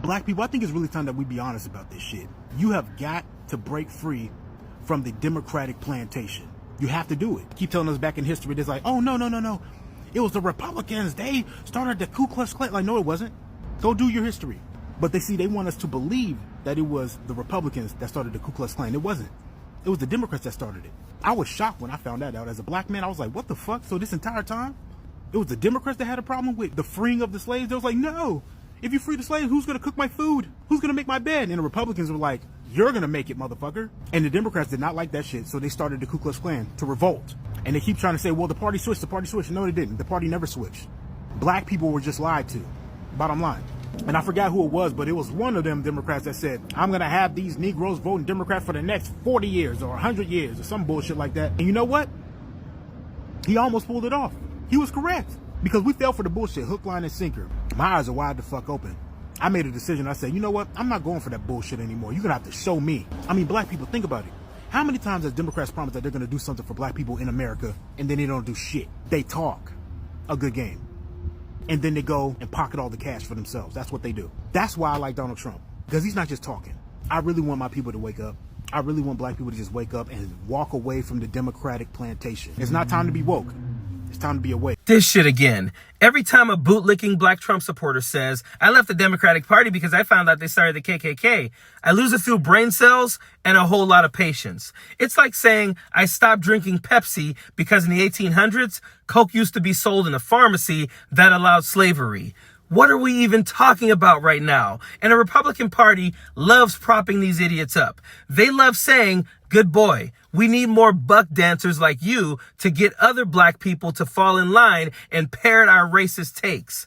Black people, I think it's really time that we be honest about this shit. You have got to break free from the Democratic plantation. You have to do it. Keep telling us back in history, it's like, oh, no. It was the Republicans. They started the Ku Klux Klan. Like, no, it wasn't. Go do your history. But they want us to believe that it was the Republicans that started the Ku Klux Klan. It wasn't. It was the Democrats that started it. I was shocked when I found that out. As a black man, I was like, what the fuck? So this entire time, it was the Democrats that had a problem with the freeing of the slaves? They was like, no. If you free the slaves, who's going to cook my food? Who's going to make my bed? And the Republicans were like, you're going to make it, motherfucker. And the Democrats did not like that shit, so they started the Ku Klux Klan to revolt. And they keep trying to say, well, the party switched. No, they didn't. The party never switched. Black people were just lied to. Bottom line. And I forgot who it was, but it was one of them Democrats that said, I'm going to have these Negroes voting Democrat for the next 40 years or 100 years or some bullshit like that. And you know what? He almost pulled it off. He was correct. Because we fell for the bullshit, hook, line, and sinker. My eyes are wide the fuck open. I made a decision. I said, you know what? I'm not going for that bullshit anymore. You're going to have to show me. I mean, black people, think about it. How many times has Democrats promised that they're going to do something for black people in America and then they don't do shit? They talk a good game. And then they go and pocket all the cash for themselves. That's what they do. That's why I like Donald Trump. Because he's not just talking. I really want my people to wake up. I really want black people to just wake up and walk away from the Democratic plantation. It's not time to be woke. It's time to be awake. This shit again. Every time a bootlicking black Trump supporter says, I left the Democratic Party because I found out they started the KKK, I lose a few brain cells and a whole lot of patience. It's like saying I stopped drinking Pepsi because in the 1800s, Coke used to be sold in a pharmacy that allowed slavery. What are we even talking about right now? And the Republican Party loves propping these idiots up. They love saying, good boy, we need more buck dancers like you to get other black people to fall in line and parrot our racist takes.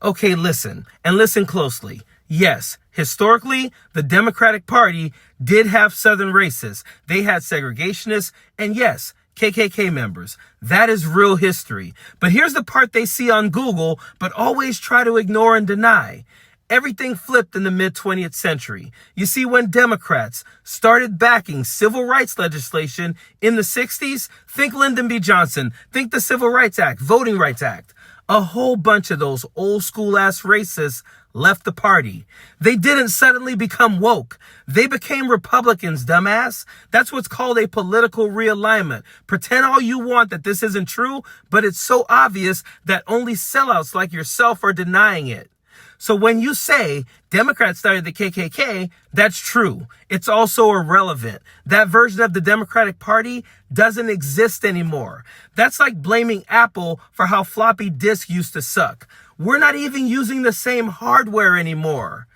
Okay, listen, and listen closely. Yes, historically, the Democratic Party did have Southern racists. They had segregationists, and yes, KKK members. That is real history. But here's the part they see on Google, but always try to ignore and deny. Everything flipped in the mid-20th century. You see, when Democrats started backing civil rights legislation in the 60s, think Lyndon B. Johnson, think the Civil Rights Act, Voting Rights Act. A whole bunch of those old school ass racists left the party. They didn't suddenly become woke. They became Republicans, dumbass. That's what's called a political realignment. Pretend all you want that this isn't true, but it's so obvious that only sellouts like yourself are denying it. So when you say Democrats started the KKK, that's true. It's also irrelevant. That version of the Democratic Party doesn't exist anymore. That's like blaming Apple for how floppy disk used to suck. We're not even using the same hardware anymore.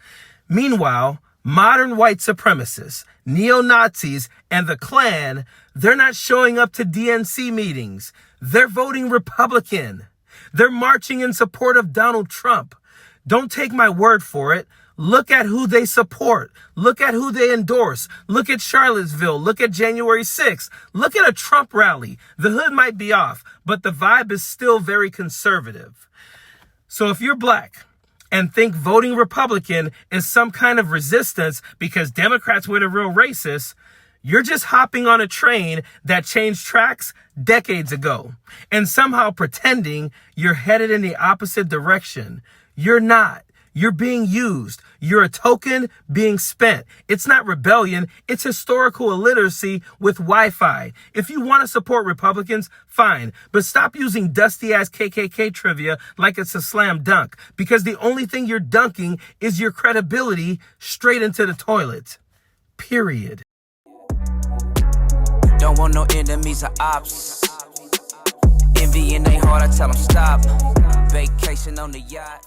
Meanwhile, modern white supremacists, neo-Nazis, and the Klan, they're not showing up to DNC meetings. They're voting Republican. They're marching in support of Donald Trump. Don't take my word for it. Look at who they support. Look at who they endorse. Look at Charlottesville. Look at January 6th. Look at a Trump rally. The hood might be off, but the vibe is still very conservative. So if you're black and think voting Republican is some kind of resistance because Democrats were the real racists, you're just hopping on a train that changed tracks decades ago and somehow pretending you're headed in the opposite direction. You're not. You're being used. You're a token being spent. It's not rebellion. It's historical illiteracy with Wi-Fi. If you want to support Republicans, fine. But stop using dusty-ass KKK trivia like it's a slam dunk. Because the only thing you're dunking is your credibility straight into the toilet. Period. Don't want no enemies or ops. Envy in their heart, I tell them stop. Vacation on the yacht.